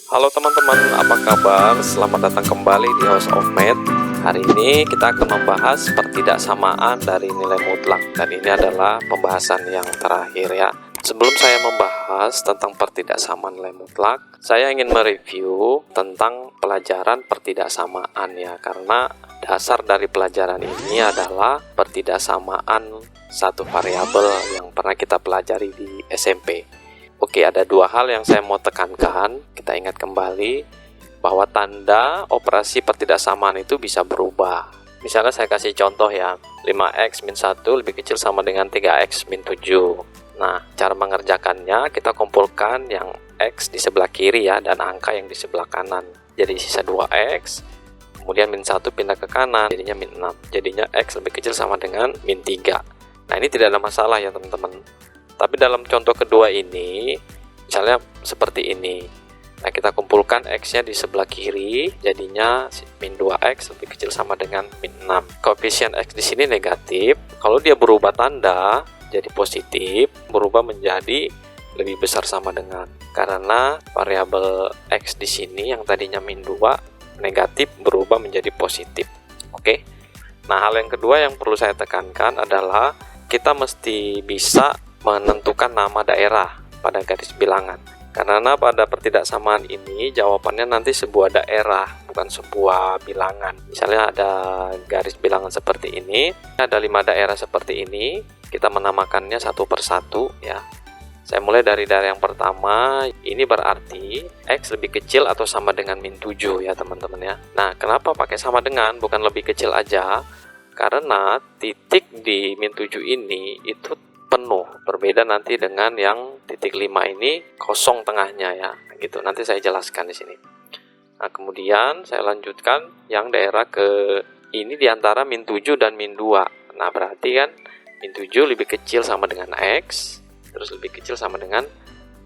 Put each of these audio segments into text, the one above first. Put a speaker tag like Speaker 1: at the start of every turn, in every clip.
Speaker 1: Halo teman-teman, apa kabar? Selamat datang kembali di House of Math. Hari ini kita akan membahas pertidaksamaan dari nilai mutlak. Dan ini adalah pembahasan yang terakhir ya. Sebelum saya membahas tentang pertidaksamaan nilai mutlak, saya ingin mereview tentang pelajaran pertidaksamaan ya. Karena dasar dari pelajaran ini adalah pertidaksamaan satu variabel yang pernah kita pelajari di SMP. Oke, ada dua hal yang saya mau tekankan. Kita ingat kembali bahwa tanda operasi pertidaksamaan itu bisa berubah. Misalnya saya kasih contoh ya, 5x min 1 lebih kecil sama dengan 3x min 7. Nah, cara mengerjakannya kita kumpulkan yang x di sebelah kiri ya, dan angka yang di sebelah kanan. Jadi sisa 2x, kemudian min 1 pindah ke kanan, jadinya min 6. Jadinya x lebih kecil sama dengan min 3. Nah, ini tidak ada masalah ya teman-teman. Tapi dalam contoh kedua ini, misalnya seperti ini. Nah, kita kumpulkan x-nya di sebelah kiri, jadinya min 2x lebih kecil sama dengan min 6. Koefisien x di sini negatif. Kalau dia berubah tanda jadi positif, berubah menjadi lebih besar sama dengan. Karena variabel x di sini yang tadinya min 2 negatif berubah menjadi positif. Oke. Nah, hal yang kedua yang perlu saya tekankan adalah kita mesti bisa menentukan nama daerah pada garis bilangan. Karena pada pertidaksamaan ini jawabannya nanti sebuah daerah, bukan sebuah bilangan. Misalnya ada garis bilangan seperti ini, ada 5 daerah seperti ini, kita menamakannya satu persatu ya. Saya mulai dari daerah yang pertama, ini berarti x lebih kecil atau sama dengan min 7 ya teman-teman ya. Nah, kenapa pakai sama dengan, bukan lebih kecil aja? Karena titik di min 7 ini itu penuh, berbeda nanti dengan yang titik 5 ini kosong tengahnya ya, gitu. Nanti saya jelaskan di sini. Nah, kemudian saya lanjutkan yang daerah ke ini di antara min 7 dan min 2. Nah, berarti kan min 7 lebih kecil sama dengan x, terus lebih kecil sama dengan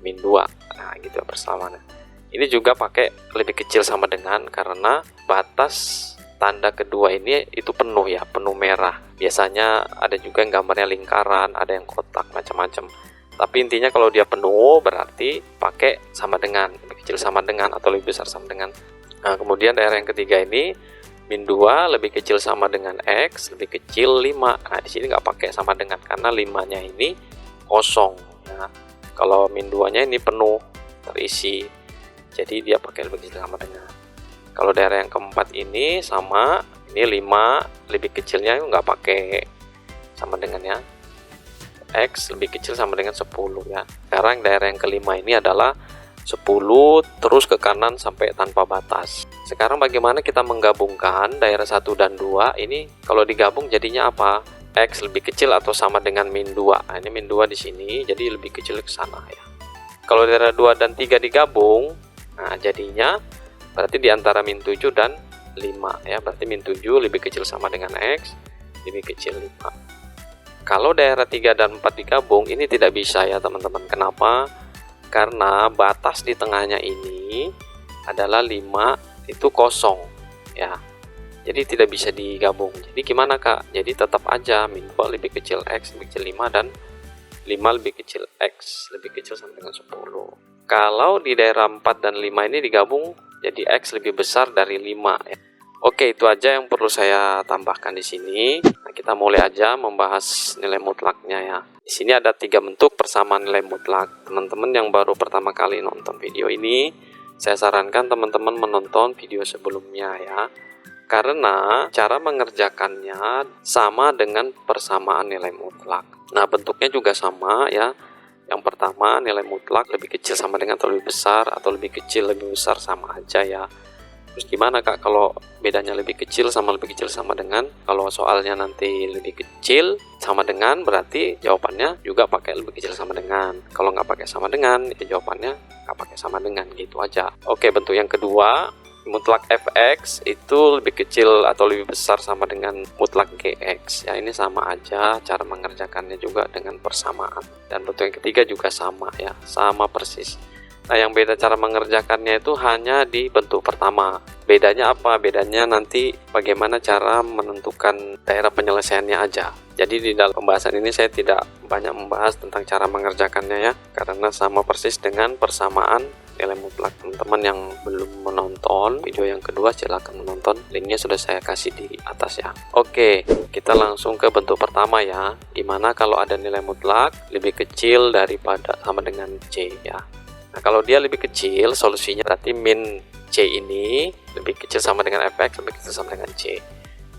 Speaker 1: min 2. Nah, gitu persamaannya. Ini juga pakai lebih kecil sama dengan karena batas tanda kedua ini itu penuh ya, penuh merah. Biasanya ada juga yang gambarnya lingkaran, ada yang kotak, macam-macam. Tapi intinya kalau dia penuh berarti pakai sama dengan, lebih kecil sama dengan atau lebih besar sama dengan. Nah, kemudian daerah yang ketiga ini min 2 lebih kecil sama dengan x, lebih kecil 5. Nah, di sini nggak pakai sama dengan karena 5-nya ini kosong ya. Kalau min 2-nya ini penuh, terisi. Jadi dia pakai lebih kecil sama dengan. Kalau daerah yang keempat ini sama, ini 5 lebih kecilnya nggak pakai sama dengan ya. X lebih kecil sama dengan 10 ya. Sekarang daerah yang kelima ini adalah 10 terus ke kanan sampai tanpa batas. Sekarang bagaimana kita menggabungkan daerah 1 dan 2 ini? Kalau digabung jadinya apa? X lebih kecil atau sama dengan min 2. Nah, ini min 2 di sini, jadi lebih kecil ke sana ya. Kalau daerah 2 dan 3 digabung, nah jadinya berarti di antara min 7 dan 5 ya. Berarti min 7 lebih kecil sama dengan x, lebih kecil 5. Kalau daerah 3 dan 4 digabung ini tidak bisa ya teman-teman. Kenapa? Karena batas di tengahnya ini adalah 5 itu kosong ya. Jadi tidak bisa digabung. Jadi gimana Kak? Jadi tetap aja min 2 lebih kecil x, lebih kecil 5, dan 5 lebih kecil x, lebih kecil sama dengan 10. Kalau di daerah 4 dan 5 ini digabung jadi x lebih besar dari 5 ya. Oke, itu aja yang perlu saya tambahkan di sini. Nah, kita mulai aja membahas nilai mutlaknya ya. Di sini ada 3 bentuk persamaan nilai mutlak. Teman-teman yang baru pertama kali nonton video ini, saya sarankan teman-teman menonton video sebelumnya ya. Karena cara mengerjakannya sama dengan persamaan nilai mutlak. Nah, bentuknya juga sama ya. Yang pertama, nilai mutlak lebih kecil sama dengan atau lebih besar, atau lebih kecil lebih besar sama aja ya. Terus gimana Kak kalau bedanya lebih kecil sama sama dengan? Kalau soalnya nanti lebih kecil sama dengan berarti jawabannya juga pakai lebih kecil sama dengan. Kalau nggak pakai sama dengan, ya jawabannya nggak pakai sama dengan, gitu aja. Oke, bentuk yang kedua, mutlak fx itu lebih kecil atau lebih besar sama dengan mutlak gx ya. Ini sama aja, cara mengerjakannya juga dengan persamaan. Dan bentuk yang ketiga juga sama ya, sama persis. Nah, yang beda cara mengerjakannya itu hanya di bentuk pertama. Bedanya apa? Bedanya nanti bagaimana cara menentukan daerah penyelesaiannya aja. Jadi di dalam pembahasan ini saya tidak banyak membahas tentang cara mengerjakannya ya, karena sama persis dengan persamaan nilai mutlak. Teman-teman yang belum menonton video yang kedua silahkan menonton, linknya sudah saya kasih di atas ya. Oke, kita langsung ke bentuk pertama ya, dimana kalau ada nilai mutlak lebih kecil daripada sama dengan C ya. Nah, kalau dia lebih kecil, solusinya berarti min C ini lebih kecil sama dengan fx lebih kecil sama dengan C.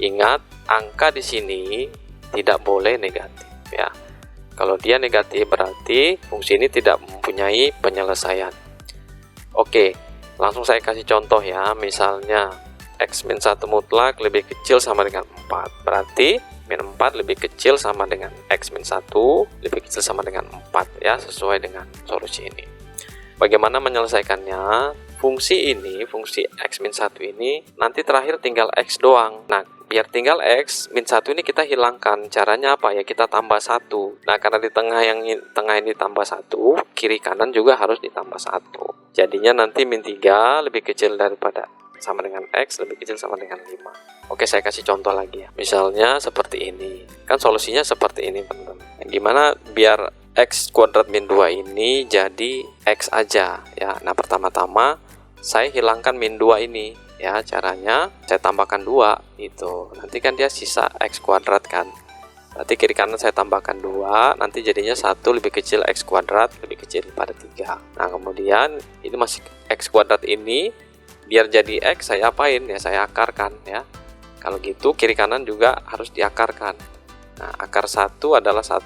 Speaker 1: Ingat, angka di sini tidak boleh negatif ya. Kalau dia negatif berarti fungsi ini tidak mempunyai penyelesaian. Oke, langsung saya kasih contoh ya. Misalnya x min 1 mutlak lebih kecil sama dengan 4. Berarti min 4 lebih kecil sama dengan x min 1 lebih kecil sama dengan 4 ya, sesuai dengan solusi ini. Bagaimana menyelesaikannya? Fungsi ini, fungsi x min 1 ini nanti terakhir tinggal x doang. Nah, biar tinggal x min 1 ini kita hilangkan. Caranya apa ya? Kita tambah 1. Nah, karena di tengah ini tambah 1, kiri kanan juga harus ditambah 1. Jadinya nanti min 3 lebih kecil daripada sama dengan x lebih kecil sama dengan 5. Oke, saya kasih contoh lagi ya. Misalnya seperti ini. Kan solusinya seperti ini, teman-teman. Gimana biar x kuadrat min 2 ini jadi x aja ya. Nah, pertama-tama saya hilangkan min 2 ini ya. Caranya saya tambahkan 2 itu. Nanti kan dia sisa x kuadrat kan. Berarti kiri kanan saya tambahkan 2, nanti jadinya 1 lebih kecil x kuadrat lebih kecil pada 3. Nah, kemudian ini masih x kuadrat ini biar jadi x saya apain ya? Saya akarkan ya. Kalau gitu kiri kanan juga harus diakarkan. Nah, akar 1 adalah 1,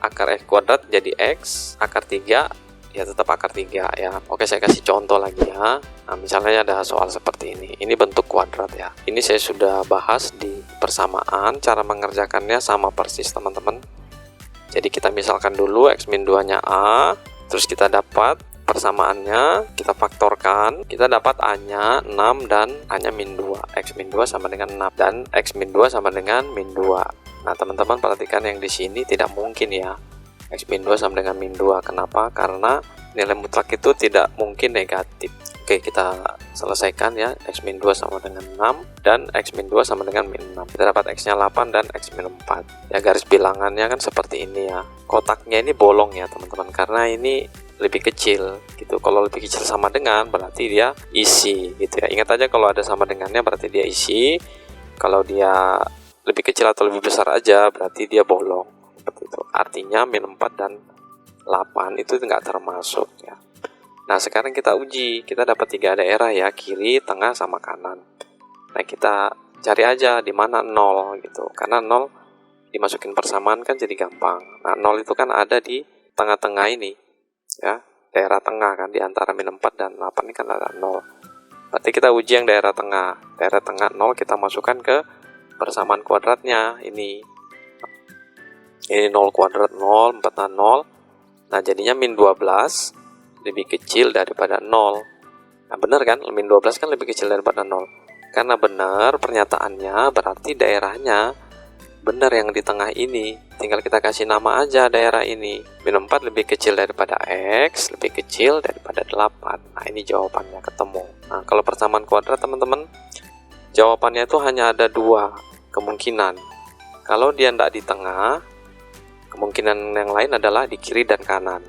Speaker 1: akar x kuadrat jadi x, akar 3 ya tetap akar 3 ya. Oke, saya kasih contoh lagi ya. Nah, misalnya ada soal seperti ini. Ini bentuk kuadrat ya. Ini saya sudah bahas di persamaan, cara mengerjakannya sama persis teman-teman. Jadi kita misalkan dulu x min 2 nya A, terus kita dapat persamaannya, kita faktorkan, kita dapat A-nya 6 dan A-nya min 2. X min 2 sama dengan 6 dan X min 2 sama dengan min 2. Nah, teman-teman perhatikan yang di sini tidak mungkin ya. X min 2 sama dengan min 2. Kenapa? Karena nilai mutlak itu tidak mungkin negatif. Oke, kita selesaikan ya. X min 2 sama dengan 6 dan X min 2 sama dengan min 6. Kita dapat X-nya 8 dan X min 4. Ya, garis bilangannya kan seperti ini ya. Kotaknya ini bolong ya, teman-teman, karena ini lebih kecil gitu. Kalau lebih kecil sama dengan berarti dia isi gitu ya. Ingat aja kalau ada sama dengannya berarti dia isi. Kalau dia lebih kecil atau lebih besar aja berarti dia bolong. Seperti itu. Artinya min 4 dan 8 itu enggak termasuk ya. Nah, sekarang kita uji. Kita dapat 3 daerah ya, kiri, tengah sama kanan. Nah, kita cari aja di mana 0 gitu. Karena 0 dimasukin persamaan kan jadi gampang. Nah, 0 itu kan ada di tengah-tengah ini. Ya, daerah tengah kan di antara min 4 dan 8 ini kan ada 0. Berarti kita uji yang daerah tengah. Daerah tengah 0 kita masukkan ke persamaan kuadratnya ini. Ini 0 kuadrat 0, 4 dan 0. Nah, jadinya min 12 lebih kecil daripada 0. Nah, benar kan? Min 12 kan lebih kecil daripada 0. Karena benar pernyataannya berarti daerahnya benar yang di tengah ini. Tinggal kita kasih nama aja daerah ini. Min 4 lebih kecil daripada X, lebih kecil daripada 8. Nah, ini jawabannya ketemu. Nah, kalau persamaan kuadrat teman-teman, jawabannya itu hanya ada 2 kemungkinan. Kalau dia tidak di tengah, kemungkinan yang lain adalah di kiri dan kanan.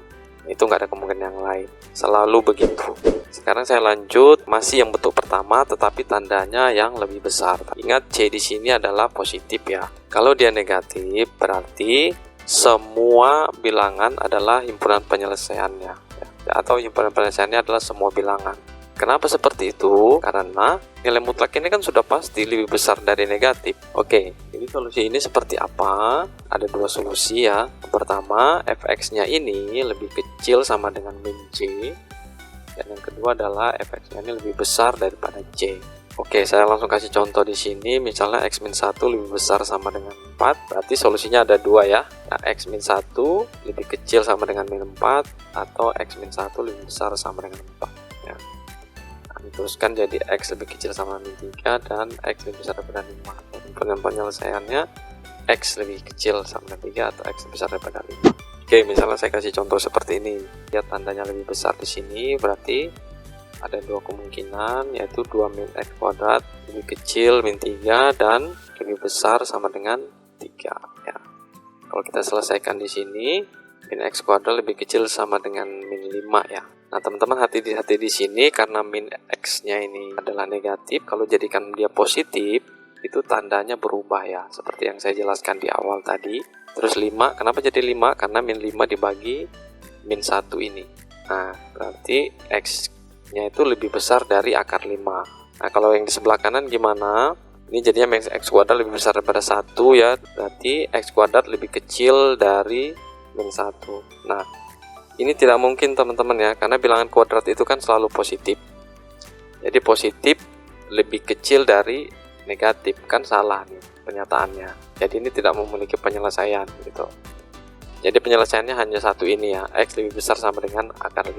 Speaker 1: Itu nggak ada kemungkinan yang lain. Selalu begitu. Sekarang saya lanjut, masih yang bentuk pertama tetapi tandanya yang lebih besar. Ingat C di sini adalah positif ya. Kalau dia negatif berarti semua bilangan adalah himpunan penyelesaiannya ya. Atau himpunan penyelesaiannya adalah semua bilangan. Kenapa seperti itu? Karena nilai mutlak ini kan sudah pasti lebih besar dari negatif. Oke, jadi solusi ini seperti apa? Ada 2 solusi ya. Yang pertama, fx-nya ini lebih kecil sama dengan min C. Dan yang kedua adalah fx-nya ini lebih besar daripada C. Oke, saya langsung kasih contoh di sini. Misalnya x min 1 lebih besar sama dengan 4. Berarti solusinya ada 2 ya. Nah, x min 1 lebih kecil sama dengan min 4. Atau x min 1 lebih besar sama dengan 4 ya. Diteruskan jadi X lebih kecil sama min 3 dan X lebih besar daripada 5. Dan penyelesaiannya X lebih kecil sama dengan 3 atau X lebih besar daripada 5. Oke, misalnya saya kasih contoh seperti ini. Lihat tandanya lebih besar di sini, berarti ada 2 kemungkinan, yaitu 2 min X kuadrat lebih kecil min 3 dan lebih besar sama dengan 3 ya. Kalau kita selesaikan di sini, min X kuadrat lebih kecil sama dengan min 5 ya. Nah, teman-teman hati-hati di sini karena min X-nya ini adalah negatif. Kalau jadikan dia positif, itu tandanya berubah ya, seperti yang saya jelaskan di awal tadi. Terus 5, kenapa jadi 5? Karena min 5 dibagi min 1 ini. Nah, berarti X-nya itu lebih besar dari akar 5. Nah, kalau yang di sebelah kanan gimana? Ini jadinya X kuadrat lebih besar daripada 1 ya, berarti X kuadrat lebih kecil dari min 1. Nah, ini tidak mungkin teman-teman ya, karena bilangan kuadrat itu kan selalu positif. Jadi positif lebih kecil dari negatif, kan salah nih penyataannya. Jadi ini tidak memiliki penyelesaian gitu. Jadi penyelesaiannya hanya satu ini ya, X lebih besar sama dengan akar 5.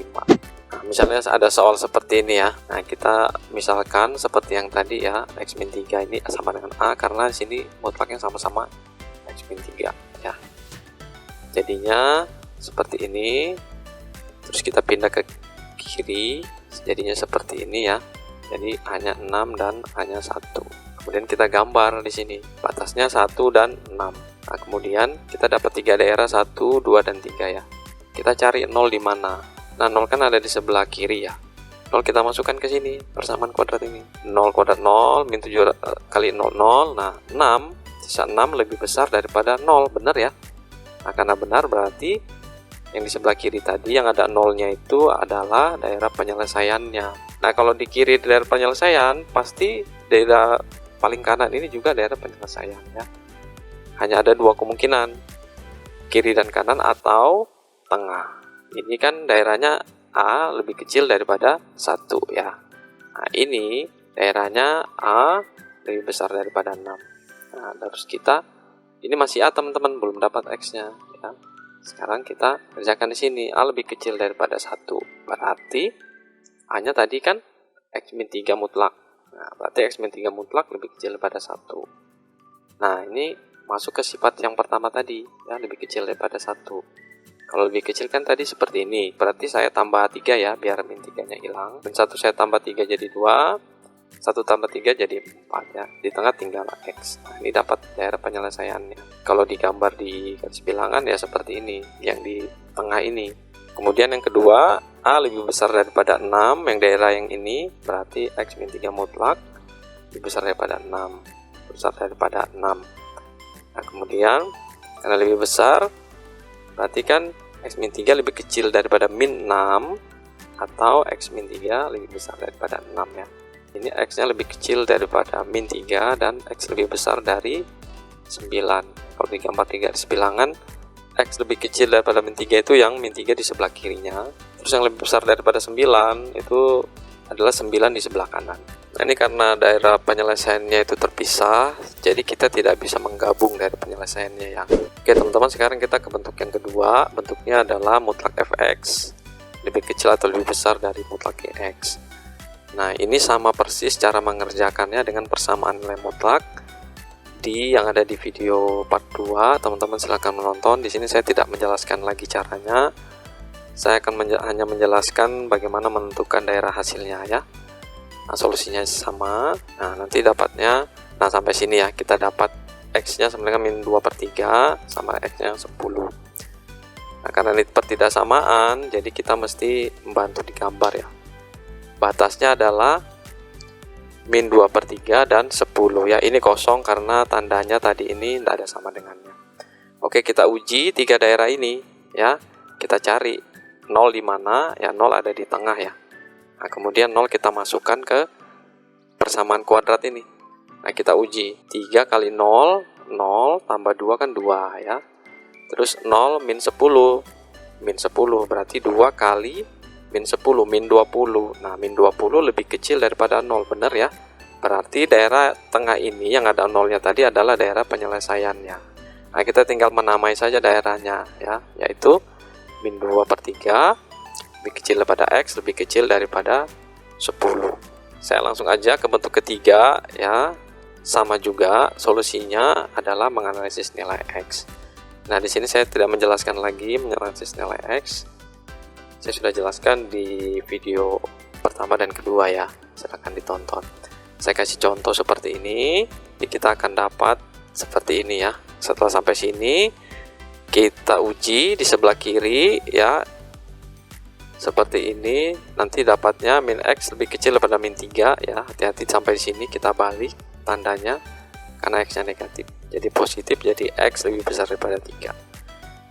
Speaker 1: Nah, misalnya ada soal seperti ini ya. Nah, kita misalkan seperti yang tadi ya, X min 3 ini sama dengan A, karena di sini mutlaknya sama-sama X min 3 ya. Jadinya seperti ini. Terus kita pindah ke kiri, jadinya seperti ini ya. Jadi hanya 6 dan hanya 1. Kemudian kita gambar di sini. Batasnya 1 dan 6. Nah, kemudian kita dapat 3 daerah, 1, 2 dan 3 ya. Kita cari 0 di mana? Nah, 0 kan ada di sebelah kiri ya. 0 kita masukkan ke sini, persamaan kuadrat ini. 0 kuadrat 0, min 7 kali 0, 0. Nah, 6, sisa 6 lebih besar daripada 0, benar ya? Nah, karena benar berarti yang di sebelah kiri tadi yang ada 0-nya itu adalah daerah penyelesaiannya. Nah, kalau di kiri daerah penyelesaian, pasti daerah paling kanan ini juga daerah penyelesaian ya. Hanya ada dua kemungkinan, kiri dan kanan atau tengah. Ini kan daerahnya A lebih kecil daripada 1 ya. Nah, ini daerahnya A lebih besar daripada 6. Nah, terus kita ini masih A teman-teman, belum dapat X-nya ya. Sekarang kita kerjakan di sini, A lebih kecil daripada 1. Berarti A-nya tadi kan X min 3 mutlak. Nah, berarti X min 3 mutlak lebih kecil daripada 1. Nah, ini masuk ke sifat yang pertama tadi ya, lebih kecil daripada 1. Kalau lebih kecil kan tadi seperti ini, berarti saya tambah 3 ya, biar min 3-nya hilang. Min 1 saya tambah 3 jadi 2, 1 tambah 3 jadi 4 ya. Di tengah tinggal X. Nah, ini dapat daerah penyelesaiannya. Kalau digambar di garis bilangan ya seperti ini, yang di tengah ini. Kemudian yang kedua, A lebih besar daripada 6, yang daerah yang ini, berarti X min 3 mutlak lebih besar daripada 6. Besar daripada 6. Nah, kemudian karena lebih besar, berarti kan X min 3 lebih kecil daripada min 6, atau X min 3 lebih besar daripada 6 ya. Ini X-nya lebih kecil daripada min 3 dan X lebih besar dari 9. Kalau digambar di garis bilangan, X lebih kecil daripada min 3 itu yang min 3 di sebelah kirinya. Terus yang lebih besar daripada 9 itu adalah 9 di sebelah kanan. Nah, ini karena daerah penyelesaiannya itu terpisah, jadi kita tidak bisa menggabung dari penyelesaiannya ya. Oke teman-teman, sekarang kita ke bentuk yang kedua. Bentuknya adalah mutlak fx lebih kecil atau lebih besar dari mutlak gx. Nah, ini sama persis cara mengerjakannya dengan persamaan nilai mutlak di yang ada di video part 2. Teman-teman silahkan menonton. Di sini saya tidak menjelaskan lagi caranya. Saya akan hanya menjelaskan bagaimana menentukan daerah hasilnya ya. Nah, solusinya sama. Nah, nanti dapatnya, nah sampai sini ya, kita dapat X-nya sama dengan min 2/3 sama X-nya 10. Nah, karena ini pertidaksamaan, jadi kita mesti membantu digambar ya. Batasnya adalah min 2/3 dan 10 ya. Ini kosong karena tandanya tadi ini tidak ada sama dengannya. Oke, kita uji 3 daerah ini ya. Kita cari 0 di mana ya, 0 ada di tengah ya. Nah, kemudian 0 kita masukkan ke persamaan kuadrat ini. Nah, kita uji 3 kali 0, 0 tambah 2 kan 2 ya. Terus 0 min 10, min 10 berarti 2 kali min 10, min 20. Nah, min 20 lebih kecil daripada 0, benar ya. Berarti daerah tengah ini yang ada 0-nya tadi adalah daerah penyelesaiannya. Nah, kita tinggal menamai saja daerahnya ya, yaitu min 2/3 lebih kecil daripada X, lebih kecil daripada 10. Saya langsung aja ke bentuk ketiga ya. Sama juga solusinya adalah menganalisis nilai X. Nah, di sini saya tidak menjelaskan lagi menganalisis nilai X. Saya sudah jelaskan di video pertama dan kedua ya. Silakan ditonton. Saya kasih contoh seperti ini. Kita akan dapat seperti ini ya. Setelah sampai sini, kita uji di sebelah kiri ya. seperti ini, nanti dapatnya min X lebih kecil daripada min 3 ya. Hati-hati sampai di sini kita balik tandanya karena X nya negatif. Jadi positif, jadi X lebih besar daripada 3.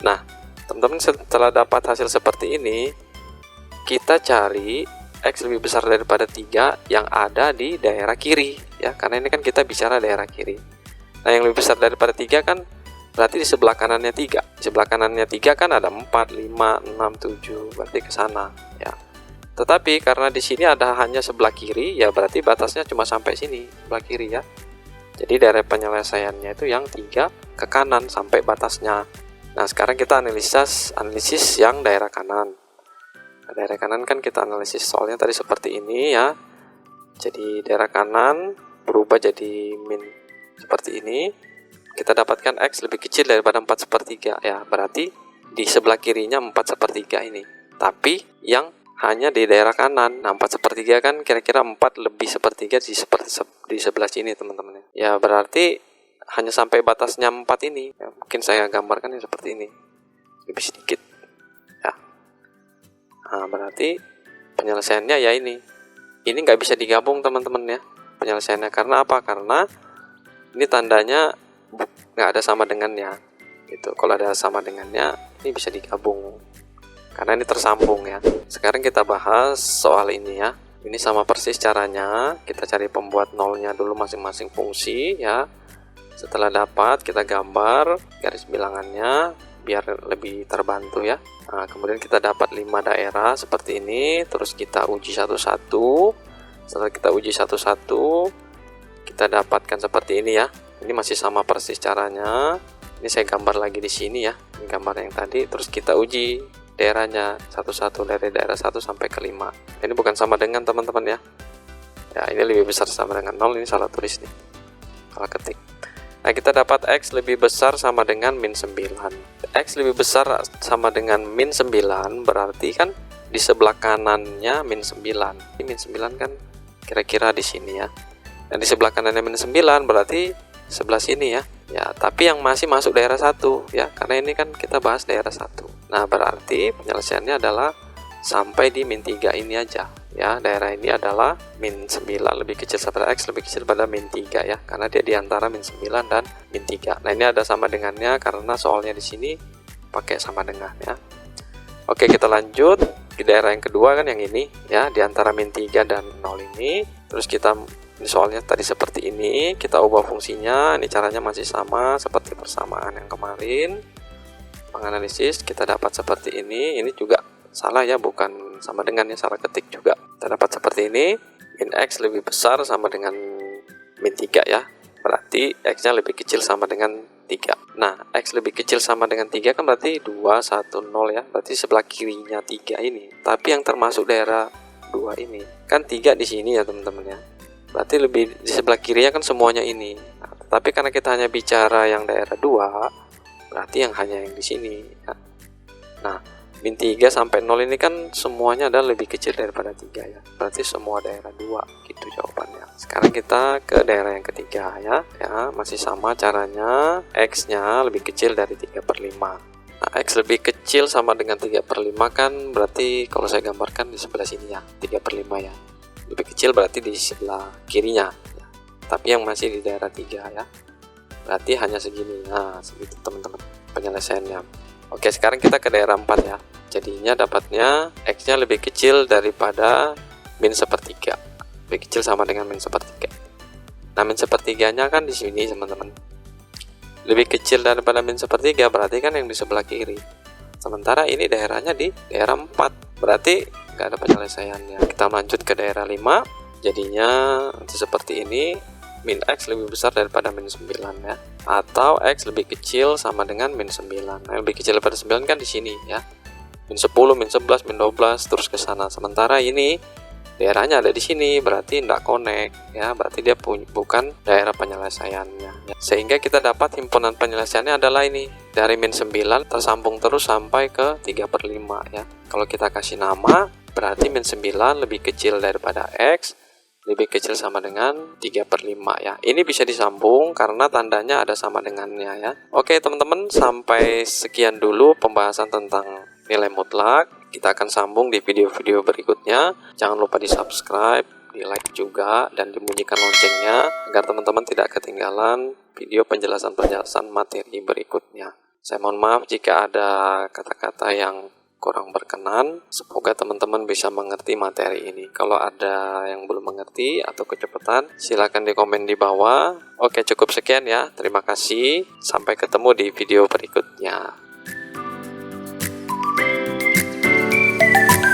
Speaker 1: Nah, teman-teman setelah dapat hasil seperti ini, kita cari X lebih besar daripada 3 yang ada di daerah kiri ya, karena ini kan kita bicara daerah kiri. Nah, yang lebih besar daripada 3 kan berarti di sebelah kanannya 3. Di sebelah kanannya 3 kan ada 4, 5, 6, 7, berarti ke sana ya. Tetapi karena di sini ada hanya sebelah kiri, ya berarti batasnya cuma sampai sini, sebelah kiri ya. Jadi daerah penyelesaiannya itu yang 3 ke kanan sampai batasnya. Nah, sekarang kita analisis yang daerah kanan. Nah, daerah kanan kan kita analisis soalnya tadi seperti ini ya. Jadi daerah kanan berubah jadi min seperti ini. Kita dapatkan X lebih kecil daripada 4/3 ya, berarti di sebelah kirinya 4/3 ini. Tapi yang hanya di daerah kanan. Nah, 4/3 kan kira-kira 4 lebih sepertiga di sebelah sini teman-teman ya. Berarti hanya sampai batasnya 4 ini ya, mungkin saya gambarkan seperti ini lebih sedikit ya. Nah, berarti penyelesaiannya ya ini nggak bisa digabung teman-teman ya penyelesaiannya. Karena apa? Karena ini tandanya nggak ada sama dengannya gitu. Kalau ada sama dengannya ini bisa digabung karena ini tersambung ya. Sekarang kita bahas soal ini ya. Ini sama persis caranya. Kita cari pembuat nolnya dulu masing-masing fungsi ya. Setelah dapat kita gambar garis bilangannya biar lebih terbantu ya. Nah, kemudian kita dapat 5 daerah seperti ini, terus kita uji satu-satu. Setelah kita uji satu-satu, kita dapatkan seperti ini ya. Ini masih sama persis caranya. Ini saya gambar lagi di sini ya. Ini gambar yang tadi, terus kita uji daerahnya satu-satu dari daerah 1 sampai ke 5. Ini bukan sama dengan teman-teman ya. Ya, ini lebih besar sama dengan 0, ini salah tulis nih. Salah ketik. Nah, kita dapat X lebih besar sama dengan min 9. X lebih besar sama dengan min 9 berarti kan di sebelah kanannya min 9. Ini min 9 kan kira-kira di sini ya. Dan di sebelah kanannya min 9 berarti sebelah sini ya. Ya, tapi yang masih masuk daerah 1 ya, karena ini kan kita bahas daerah 1. Nah, berarti penyelesaiannya adalah sampai di min 3 ini aja ya. Daerah ini adalah min 9 lebih kecil daripada X lebih kecil pada min 3 ya, karena dia di antara min 9 dan min 3. Nah, ini ada sama dengannya karena soalnya di sini pakai sama dengan ya. Oke, kita lanjut di daerah yang kedua kan yang ini ya, di antara min 3 dan 0 ini. Terus kita soalnya tadi seperti ini, kita ubah fungsinya. Ini caranya masih sama seperti persamaan yang kemarin. Menganalisis kita dapat seperti ini juga salah ya, bukan sama dengannya, salah ketik juga. Kita dapat seperti ini, min X lebih besar sama dengan min 3 ya, berarti X nya lebih kecil sama dengan 3. Nah, X lebih kecil sama dengan 3 kan berarti 2, 1, 0 ya, berarti sebelah kirinya 3 ini. Tapi yang termasuk daerah 2 ini kan 3 di sini ya teman-teman ya, berarti lebih di sebelah kirinya kan semuanya ini. Nah, tapi karena kita hanya bicara yang daerah 2, berarti yang hanya yang di sini ya. Nah, min 3 sampai 0 ini kan semuanya adalah lebih kecil daripada 3 ya, berarti semua daerah 2 gitu jawabannya. Sekarang kita ke daerah yang ketiga ya, masih sama caranya. X nya lebih kecil dari 3/5. Nah, X lebih kecil sama dengan 3/5 kan berarti kalau saya gambarkan di sebelah sini ya, 3/5 ya. Lebih kecil berarti di sebelah kirinya ya. Tapi yang masih di daerah 3 ya, berarti hanya segini. Nah, segitu teman-teman penyelesaiannya. Oke, sekarang kita ke daerah 4 ya. Jadinya dapatnya X nya lebih kecil daripada min 1/3. Lebih kecil sama dengan min 1/3. Nah, min 1/3-nya kan di sini teman-teman. Lebih kecil daripada min 1/3 berarti kan yang di sebelah kiri. Sementara ini daerahnya di daerah 4, berarti nggak ada penyelesaiannya. Kita lanjut ke daerah 5, jadinya seperti ini, min X lebih besar daripada min 9 ya, atau X lebih kecil sama dengan min 9. Nah, lebih kecil daripada 9 kan di sini ya, min 10, min 11, min 12 terus ke sana. Sementara ini daerahnya ada di sini, berarti tidak connect ya, berarti dia bukan daerah penyelesaiannya ya. Sehingga kita dapat himpunan penyelesaiannya adalah ini, dari min 9 tersambung terus sampai ke 3/5 ya. Kalau kita kasih nama, berarti min 9 lebih kecil daripada X lebih kecil sama dengan 3/5 ya. Ini bisa disambung karena tandanya ada sama dengannya ya. Oke teman-teman, sampai sekian dulu pembahasan tentang nilai mutlak. Kita akan sambung di video-video berikutnya. Jangan lupa di subscribe, di like juga, dan dibunyikan loncengnya agar teman-teman tidak ketinggalan video penjelasan-penjelasan materi berikutnya. Saya mohon maaf jika ada kata-kata yang kurang berkenan. Semoga teman-teman bisa mengerti materi ini. Kalau ada yang belum mengerti atau kecepatan, silakan di komen di bawah. Oke, cukup sekian ya. Terima kasih. Sampai ketemu di video berikutnya.